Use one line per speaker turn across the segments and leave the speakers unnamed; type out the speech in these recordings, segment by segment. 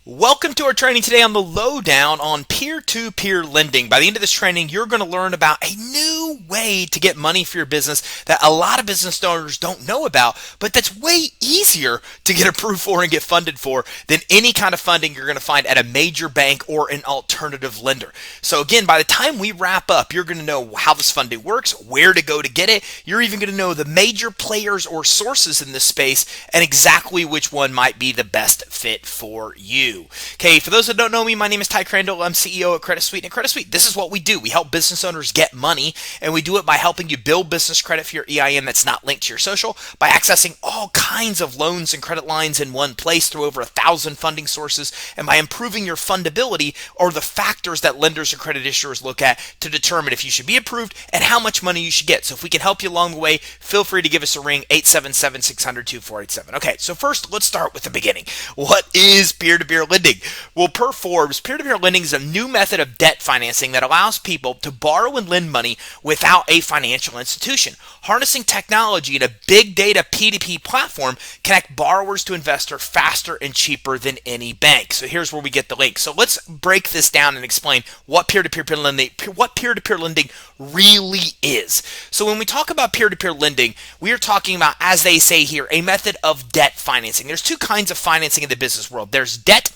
Welcome to our training today on the Lowdown on peer-to-peer lending. By the end of this training, you're going to learn about a new way to get money for your business that a lot of business owners don't know about, but that's way easier to get approved for and get funded for than any kind of funding you're going to find at a major bank or an alternative lender. So again, by the time we wrap up, you're going to know how this funding works, where to go to get it. You're even going to know the major players or sources in this space and exactly which one might be the best fit for you. Okay, for those that don't know me, my name is Ty Crandall. I'm CEO at Credit Suite. And at Credit Suite, this is what we do. We help business owners get money, and we do it by helping you build business credit for your EIN that's not linked to your social, by accessing all kinds of loans and credit lines in one place through over 1,000 funding sources, and by improving your fundability, or the factors that lenders or credit issuers look at to determine if you should be approved and how much money you should get. So if we can help you along the way, feel free to give us a ring, 877-600-2487. Okay, so first, let's start with the beginning. What is peer-to-peer lending? Well, per Forbes, peer-to-peer lending is a new method of debt financing that allows people to borrow and lend money without a financial institution. Harnessing technology in a big data P2P platform connect borrowers to investors faster and cheaper than any bank. So here's where we get the link. So let's break this down and explain what peer-to-peer lending really is. So when we talk about peer-to-peer lending, we are talking about, as they say here, a method of debt financing. There's two kinds of financing in the business world. There's debt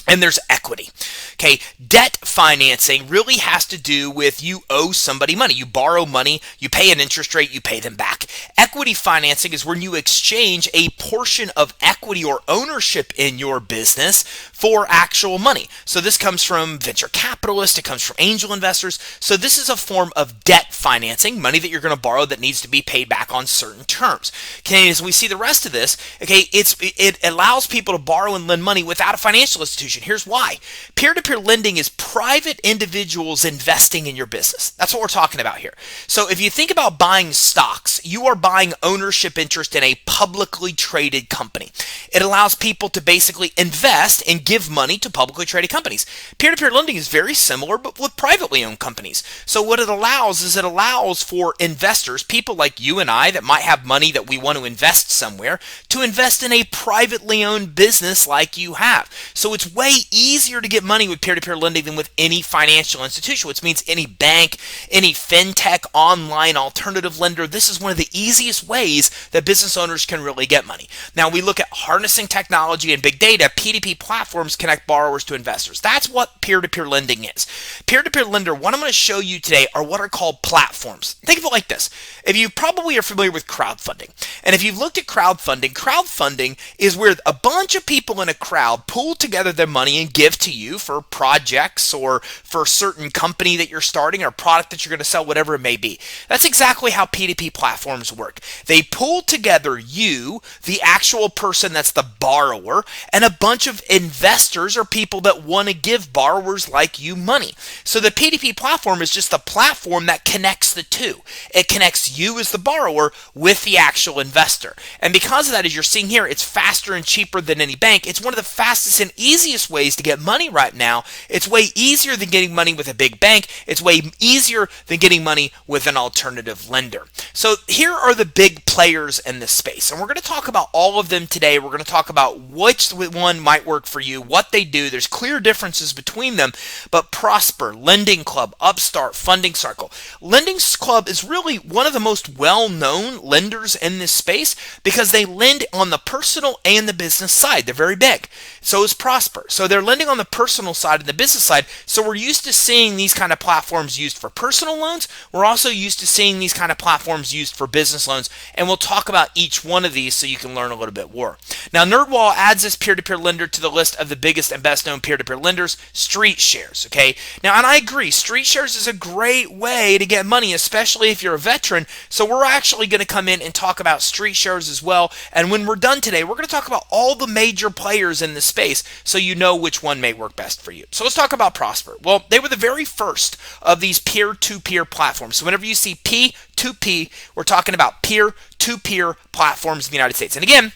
and there's equity. Okay, debt financing really has to do with you owe somebody money. You borrow money, you pay an interest rate, you pay them back. Equity financing is when you exchange a portion of equity or ownership in your business for actual money. So this comes from venture capitalists, it comes from angel investors. So this is a form of debt financing, money that you're going to borrow that needs to be paid back on certain terms. Okay, as we see the rest of this, okay, it allows people to borrow and lend money without a financial institution. Here's why. Peer-to-peer lending is private individuals investing in your business. That's what we're talking about here. So if you think about buying stocks, you are buying ownership interest in a publicly traded company. It allows people to basically invest and give money to publicly traded companies. Peer-to-peer lending is very similar, but with privately owned companies. So what it allows is it allows for investors, people like you and I that might have money that we want to invest somewhere, to invest in a privately owned business like you have. So it's way easier to get money with peer-to-peer lending than with any financial institution, which means any bank, any fintech, online alternative lender. This is one of the easiest ways that business owners can really get money. Now we look at harnessing technology and big data. P2P platforms connect borrowers to investors. That's what peer-to-peer lending is. Peer-to-peer lender, what I'm going to show you today are what are called platforms. Think of it like this. If you probably are familiar with crowdfunding, and if you've looked at crowdfunding is where a bunch of people in a crowd pool together their money and give to you for projects or for a certain company that you're starting or product that you're going to sell, whatever it may be. That's exactly how P2P platforms work. They pool together you, the actual person that's the borrower, and a bunch of investors or people that want to give borrowers like you money. So the P2P platform is just the platform that connects the two. It connects you as the borrower with the actual investor. And because of that, as you're seeing here, it's faster and cheaper than any bank. It's one of the fastest and easiest ways to get money right now. It's way easier than getting money with a big bank. It's way easier than getting money with an alternative lender. So here are the big players in this space. And we're going to talk about all of them today. We're going to talk about which one might work for you, what they do. There's clear differences between them, but Prosper, Lending Club, Upstart, Funding Circle. Lending Club is really one of the most well-known lenders in this space because they lend on the personal and the business side. They're very big. So is Prosper. So they're lending on the personal side and the business side. So we're used to seeing these kind of platforms used for personal loans. We're also used to seeing these kind of platforms used for business loans. And we'll talk about each one of these so you can learn a little bit more. Now, NerdWall adds this peer-to-peer lender to the list of the biggest and best known peer-to-peer lenders, StreetShares. Okay. Now, and I agree, StreetShares is a great way to get money, especially if you're a veteran. So we're actually going to come in and talk about StreetShares as well. And when we're done today, we're going to talk about all the major players in this space so you know which one may work best for you. So let's talk about Prosper. Well, they were the very first of these peer-to-peer platforms. So whenever you see P2P, we're talking about peer-to-peer platforms in the United States. And again,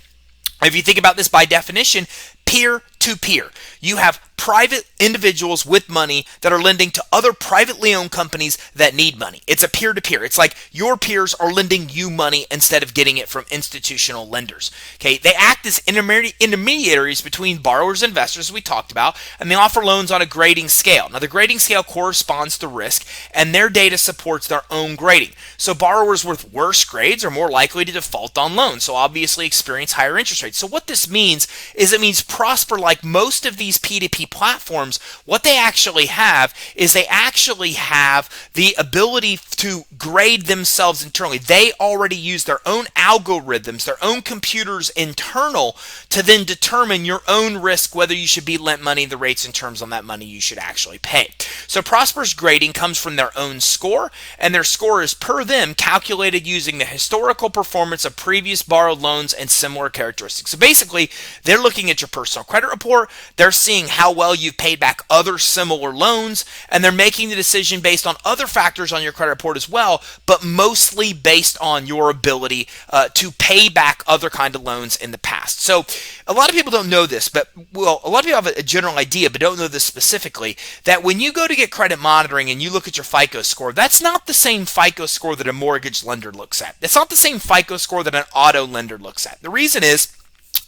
if you think about this by definition, peer-to-peer. You have private individuals with money that are lending to other privately owned companies that need money. It's a peer-to-peer. It's like your peers are lending you money instead of getting it from institutional lenders. Okay, they act as intermediaries between borrowers and investors, as we talked about, and they offer loans on a grading scale. Now, the grading scale corresponds to risk, and their data supports their own grading. So borrowers with worse grades are more likely to default on loans, so obviously experience higher interest rates. So what this means is it means Prosper, like most of these P2P platforms, what they actually have is they actually have the ability to grade themselves internally. They already use their own algorithms, their own computers internal to then determine your own risk, whether you should be lent money, the rates and terms on that money you should actually pay. So Prosper's grading comes from their own score, and their score is per them calculated using the historical performance of previous borrowed loans and similar characteristics. So basically, they're looking at your personal credit report, they're seeing how well you've paid back other similar loans, and they're making the decision based on other factors on your credit report as well, but mostly based on your ability to pay back other kind of loans in the past. So a lot of people don't know this, but well, a lot of people have a general idea, but don't know this specifically, that when you go to get credit monitoring and you look at your FICO score, that's not the same FICO score that a mortgage lender looks at. It's not the same FICO score that an auto lender looks at. The reason is,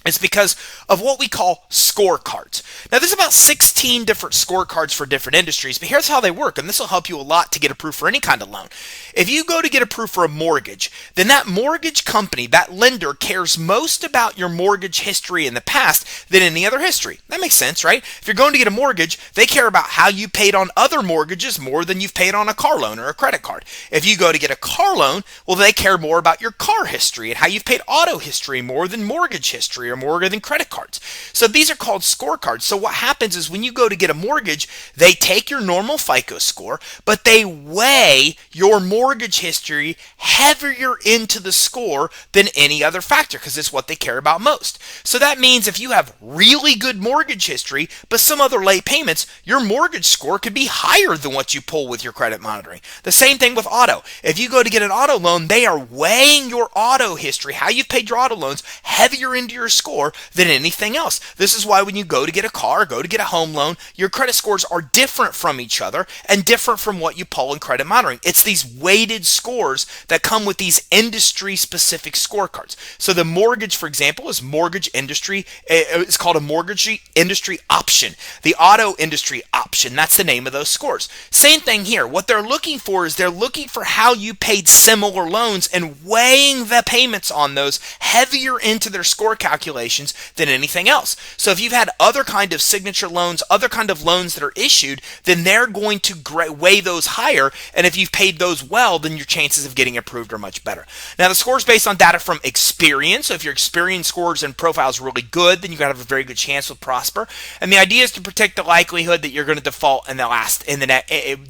it's because of what we call scorecards. Now, there's about 16 different scorecards for different industries, but here's how they work, and this will help you a lot to get approved for any kind of loan. If you go to get approved for a mortgage, then that mortgage company, that lender, cares most about your mortgage history in the past than any other history. That makes sense, right? If you're going to get a mortgage, they care about how you paid on other mortgages more than you've paid on a car loan or a credit card. If you go to get a car loan, well, they care more about your car history and how you've paid auto history more than mortgage history or more than credit cards. So these are called scorecards. So what happens is when you go to get a mortgage, they take your normal FICO score, but they weigh your mortgage history heavier into the score than any other factor because it's what they care about most. So that means if you have really good mortgage history, but some other late payments, your mortgage score could be higher than what you pull with your credit monitoring. The same thing with auto. If you go to get an auto loan, they are weighing your auto history, how you've paid your auto loans, heavier into your score than anything else. This is why when you go to get a car, go to get a home loan, your credit scores are different from each other and different from what you pull in credit monitoring. It's these weighted scores that come with these industry-specific scorecards. So the mortgage, for example, is mortgage industry. It's called a mortgage industry option. The auto industry option, that's the name of those scores. Same thing here. What they're looking for is they're looking for how you paid similar loans and weighing the payments on those heavier into their score calculations than anything else. So if you've had other kind of signature loans, other kind of loans that are issued, then they're going to weigh those higher, and if you've paid those well, then your chances of getting approved are much better. Now, the score is based on data from experience, so if your experience scores and profile is really good, then you're going to have a very good chance with Prosper, and the idea is to protect the likelihood that you're going to default in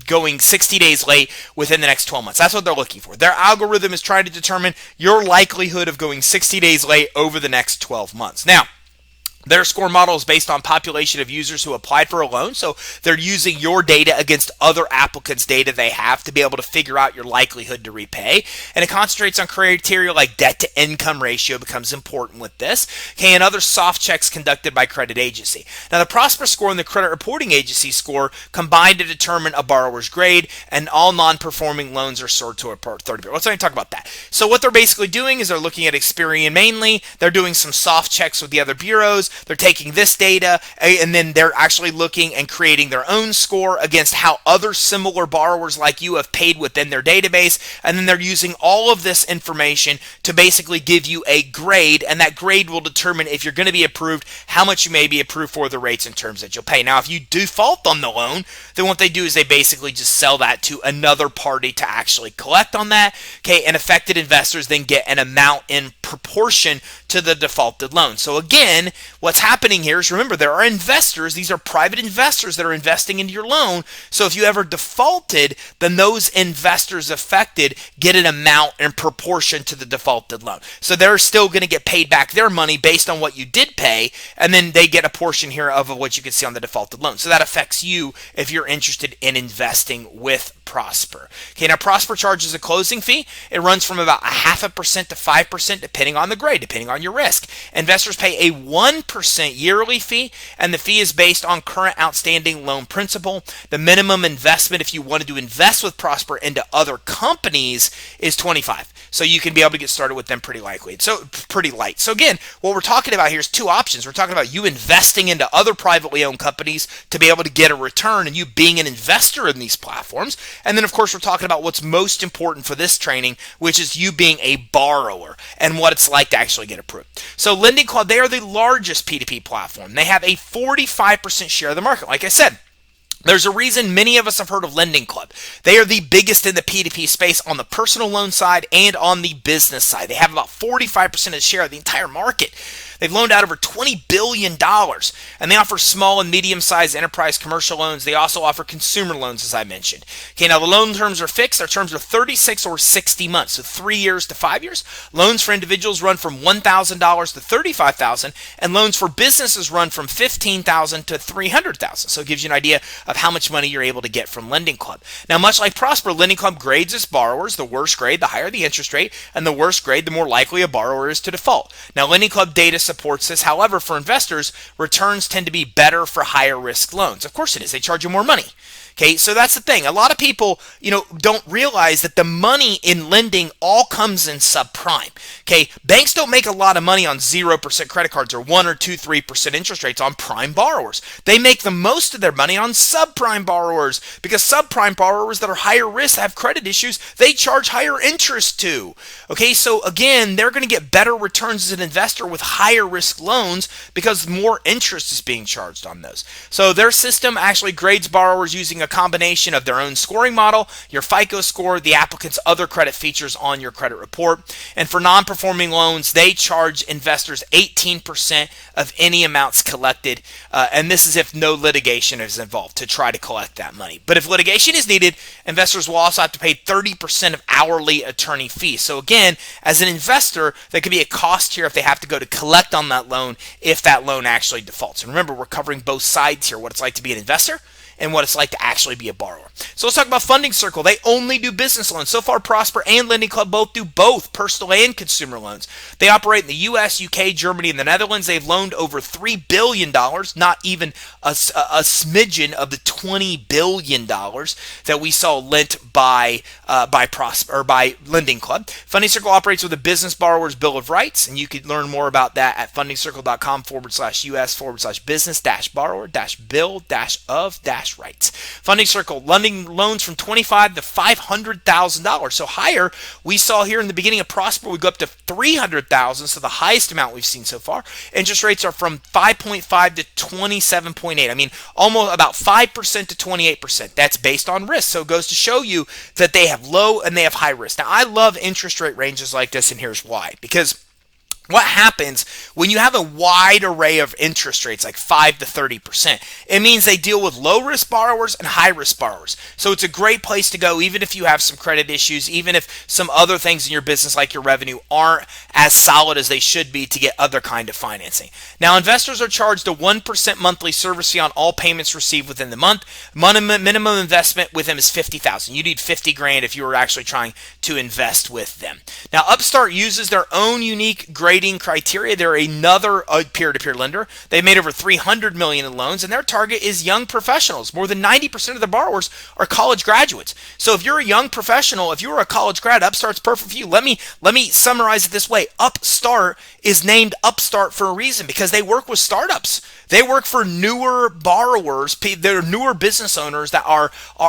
going 60 days late within the next 12 months. That's what they're looking for. Their algorithm is trying to determine your likelihood of going 60 days late over the next 12 months. Now, their score model is based on population of users who applied for a loan, so they're using your data against other applicants' data they have to be able to figure out your likelihood to repay, and it concentrates on criteria like debt-to-income ratio becomes important with this, okay, and other soft checks conducted by credit agency. Now, the Prosper score and the credit reporting agency score combine to determine a borrower's grade, and all non-performing loans are sorted to a third bureau. Let's not talk about that. So what they're basically doing is they're looking at Experian mainly, they're doing some soft checks with the other bureaus, they're taking this data and then they're actually looking and creating their own score against how other similar borrowers like you have paid within their database, and then they're using all of this information to basically give you a grade, and that grade will determine if you're going to be approved, how much you may be approved for, the rates and terms that you'll pay. Now, if you default on the loan, then what they do is they basically just sell that to another party to actually collect on that, okay, and affected investors then get an amount in proportion to the defaulted loan. So again, what's happening here is, remember, there are investors, these are private investors that are investing into your loan, so if you ever defaulted, then those investors affected get an amount in proportion to the defaulted loan. So they're still going to get paid back their money based on what you did pay, and then they get a portion here of what you can see on the defaulted loan. So that affects you if you're interested in investing with Prosper. Okay, now Prosper charges a closing fee. It runs from about 0.5% to 5% depending on the grade, depending on your risk. Investors pay a 1% 3% yearly fee, and the fee is based on current outstanding loan principal. The minimum investment, if you wanted to invest with Prosper into other companies, is $25. So you can be able to get started with them pretty light. So again, what we're talking about here is two options. We're talking about you investing into other privately owned companies to be able to get a return and you being an investor in these platforms. And then, of course, we're talking about what's most important for this training, which is you being a borrower and what it's like to actually get approved. So Lending Club, they are the largest P2P platform. They have a 45% share of the market. Like I said, there's a reason many of us have heard of Lending Club. They are the biggest in the P2P space on the personal loan side and on the business side. They have about 45% of the share of the entire market. They've loaned out over $20 billion, and they offer small and medium-sized enterprise commercial loans. They also offer consumer loans, as I mentioned. Okay, now the loan terms are fixed. Their terms are 36 or 60 months, so 3 years to 5 years. Loans for individuals run from $1,000 to $35,000, and loans for businesses run from $15,000 to $300,000. So it gives you an idea of how much money you're able to get from Lending Club. Now, much like Prosper, Lending Club grades its borrowers. The worse grade, the higher the interest rate, and the worse grade, the more likely a borrower is to default. Now, Lending Club data supports this. However, for investors, returns tend to be better for higher risk loans. Of course it is. They charge you more money. Okay, so that's the thing. A lot of people, don't realize that the money in lending all comes in subprime. Okay, banks don't make a lot of money on 0% credit cards or 1 or 2, 3% interest rates on prime borrowers. They make the most of their money on subprime borrowers because subprime borrowers that are higher risk, have credit issues, they charge higher interest too. Okay, so again, they're going to get better returns as an investor with higher risk loans because more interest is being charged on those. So their system actually grades borrowers using a combination of their own scoring model, your FICO score, the applicant's other credit features on your credit report. And for non-performing loans, they charge investors 18% of any amounts collected. And this is if no litigation is involved to try to collect that money. But if litigation is needed, investors will also have to pay 30% of hourly attorney fees. So again, as an investor, there could be a cost here if they have to go to collect on that loan if that loan actually defaults. And remember, we're covering both sides here, what it's like to be an investor and what it's like to actually be a borrower. So let's talk about Funding Circle. They only do business loans. So far, Prosper and Lending Club both do both personal and consumer loans. They operate in the US, UK, Germany, and the Netherlands. They've loaned over $3 billion, not even a smidgen of the $20 billion that we saw lent by Prosper or by Lending Club. Funding Circle operates with a business borrower's bill of rights, and you can learn more about that at fundingcircle.com/US/business-borrower-bill-of-rights. Funding Circle lending loans from $25,000 to $500,000. So higher, we saw here in the beginning of Prosper, we go up to $300,000, so the highest amount we've seen so far. Interest rates are from 5.5 to 27.8. I mean, almost about 5% to 28%. That's based on risk. So it goes to show you that they have low and they have high risk. Now, I love interest rate ranges like this, and here's why. Because what happens when you have a wide array of interest rates, like 5 to 30%? It means they deal with low-risk borrowers and high-risk borrowers. So it's a great place to go, even if you have some credit issues, even if some other things in your business, like your revenue, aren't as solid as they should be to get other kind of financing. Now, investors are charged a 1% monthly service fee on all payments received within the month. Minimum investment with them is $50,000. You need $50,000 if you were actually trying to invest with them. Now, Upstart uses their own unique grading criteria. They're another peer-to-peer lender. They've made over $300 million in loans, and their target is young professionals. More than 90% of the borrowers are college graduates. So if you're a young professional, if you're a college grad, Upstart's perfect for you. Let me summarize it this way. Upstart is named Upstart for a reason, because they work with startups. They work for newer borrowers. They're newer business owners that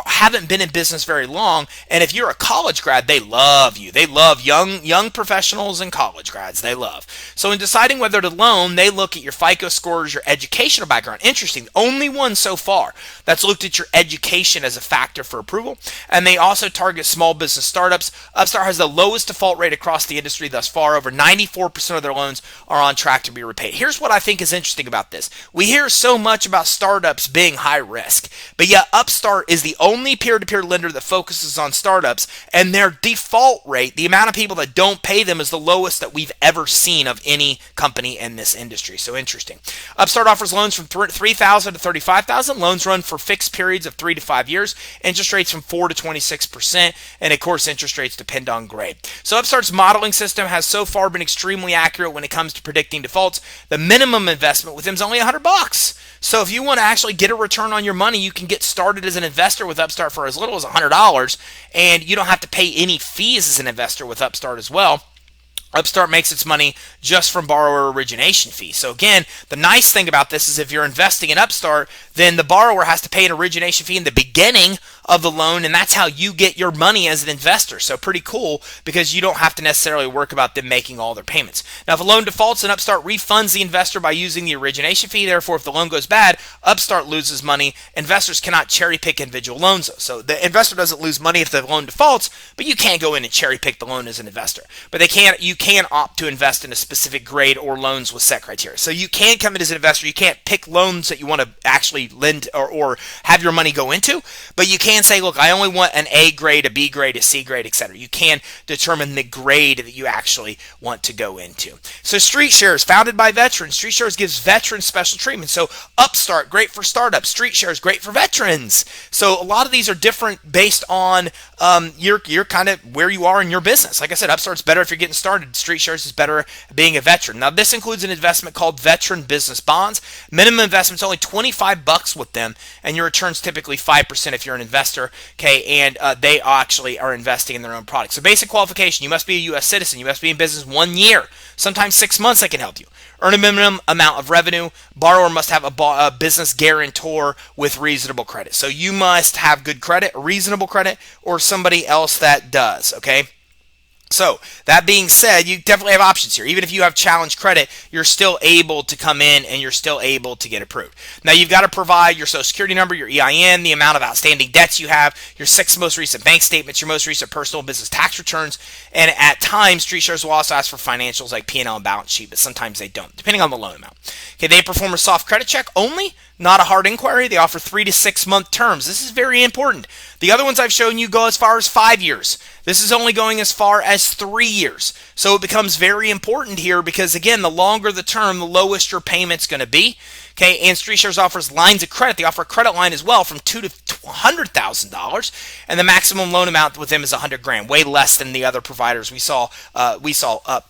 haven't been in business very long. And if you're a college grad, they love you. They love young professionals and college grads. They love. So in deciding whether to loan, they look at your FICO scores, your educational background. Interesting. Only one so far that's looked at your education as a factor for approval. And they also target small business startups. Upstart has the lowest default rate across the industry thus far. Over 94% of their loans are on track to be repaid. Here's what I think is interesting about this. We hear so much about startups being high risk, but yet Upstart is the only peer-to-peer lender that focuses on startups, and their default rate, the amount of people that don't pay them, is the lowest that we've ever seen seen of any company in this industry. So interesting. Upstart offers loans from $3,000 to $35,000. Loans run for fixed periods of 3 to 5 years. Interest rates from 4 to 26%. And of course, interest rates depend on grade. So Upstart's modeling system has so far been extremely accurate when it comes to predicting defaults. The minimum investment with them is only $100. So if you want to actually get a return on your money, you can get started as an investor with Upstart for as little as $100, and you don't have to pay any fees as an investor with Upstart as well. Upstart makes its money just from borrower origination fees. So again, the nice thing about this is if you're investing in Upstart, then the borrower has to pay an origination fee in the beginning of the loan, and that's how you get your money as an investor. So pretty cool, because you don't have to necessarily work about them making all their payments. Now, if a loan defaults, then Upstart refunds the investor by using the origination fee. Therefore, if the loan goes bad, Upstart loses money. Investors cannot cherry pick individual loans. So the investor doesn't lose money if the loan defaults, but you can't go in and cherry pick the loan as an investor. But you can opt to invest in a specific grade or loans with set criteria. So you can come in as an investor. You can't pick loans that you want to actually lend or have your money go into, but you can say, look, I only want an A grade, a B grade, a C grade, etc. You can determine the grade that you actually want to go into. So StreetShares, founded by veterans. StreetShares gives veterans special treatment. So Upstart, great for startups. StreetShares, great for veterans. So a lot of these are different based on your kind of where you are in your business. Like I said, Upstart's better if you're getting started. StreetShares is better being a veteran. Now, this includes an investment called Veteran Business Bonds. Minimum investment's only $25 with them, and your return's typically 5% if you're an investor. Okay, and they actually are investing in their own products. So basic qualification: you must be a U.S. citizen. You must be in business 1 year. Sometimes 6 months they can help you. Earn a minimum amount of revenue. Borrower must have a business guarantor with reasonable credit. So you must have good credit, reasonable credit, or somebody else that does. Okay. So that being said, you definitely have options here. Even if you have challenged credit, you're still able to come in and you're still able to get approved. Now, you've got to provide your social security number, your EIN, the amount of outstanding debts you have, your 6 most recent bank statements, your most recent personal and business tax returns, and at times, StreetShares will also ask for financials like P&L and balance sheet, but sometimes they don't, depending on the loan amount. Okay, they perform a soft credit check only, not a hard inquiry. They offer 3 to 6 month terms. This is very important. The other ones I've shown you go as far as 5 years. This is only going as far as 3 years. So it becomes very important here because, again, the longer the term, the lowest your payment's going to be. Okay, and StreetShares offers lines of credit. They offer a credit line as well from $2,000 to $100,000, and the maximum loan amount with them is $100,000, way less than the other providers. We saw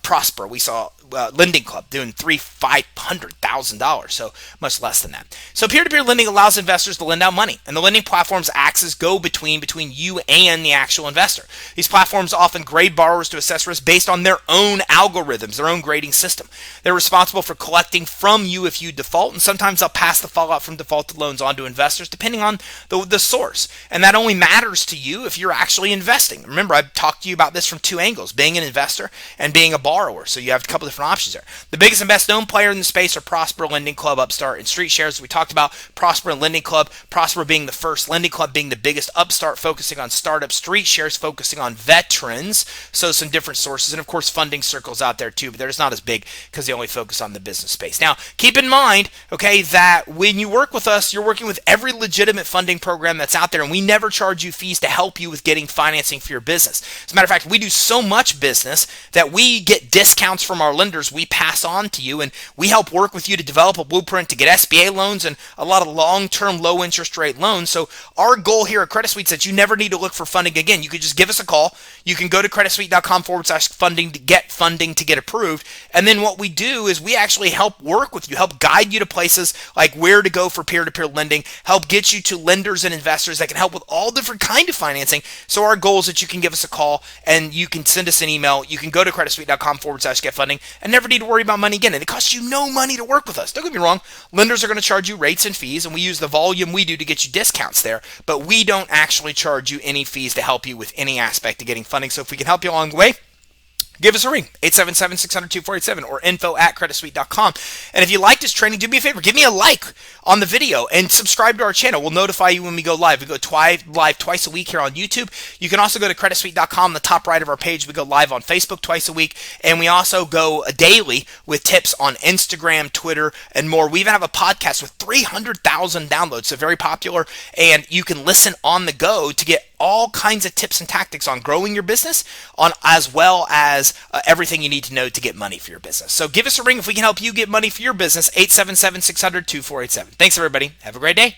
Prosper. We saw Lending Club doing $500,000, so much less than that. So peer-to-peer lending allows investors to lend out money, and the lending platforms acts as go-between between you and the actual investor. These platforms often grade borrowers to assess risk based on their own algorithms, their own grading system. They're responsible for collecting from you if you default, and sometimes they'll pass the fallout from defaulted loans on to investors depending on the source. And that only matters to you if you're actually investing. Remember, I've talked to you about this from 2 angles, being an investor and being a borrower. So you have a couple different options there. The biggest and best known player in the space are Prosper, Lending Club, Upstart, and StreetShares. We talked about Prosper and Lending Club. Prosper being the first, Lending Club being the biggest, Upstart focusing on startups, StreetShares focusing on veterans. So some different sources, and of course funding circles out there too, but they're just not as big because they only focus on the business space. Now, keep in mind, okay, that when you work with us, you're working with every legitimate funding program that's out there, and we never charge you fees to help you with getting financing for your business. As a matter of fact, we do so much business that we get discounts from our lenders we pass on to you, and we help work with you to develop a blueprint to get SBA loans and a lot of long-term low interest rate loans. So our goal here at Credit Suite is that you never need to look for funding again. You could just give us a call. You can go to creditsuite.com/funding to get funding to get approved. And then what we do is we actually help work with you, help guide you to places like where to go for peer-to-peer lending, help get you to lenders and investors that can help with all different kind of financing. So our goal is that you can give us a call and you can send us an email. You can go to creditsuite.com/get funding and never need to worry about money again. And it costs you no money to work with us. Don't get me wrong. Lenders are going to charge you rates and fees, and we use the volume we do to get you discounts there, but we don't actually charge you any fees to help you with any aspect of getting funding. So if we can help you along the way, give us a ring, 877-600-2487 or info@creditsuite.com. And if you like this training, do me a favor, give me a like on the video and subscribe to our channel. We'll notify you when we go live. We go live twice a week here on YouTube. You can also go to creditsuite.com, the top right of our page. We go live on Facebook twice a week, and we also go daily with tips on Instagram, Twitter, and more. We even have a podcast with 300,000 downloads, so very popular, and you can listen on the go to get all kinds of tips and tactics on growing your business, on as well as everything you need to know to get money for your business. So give us a ring if we can help you get money for your business. 877-600-2487. Thanks, everybody. Have a great day.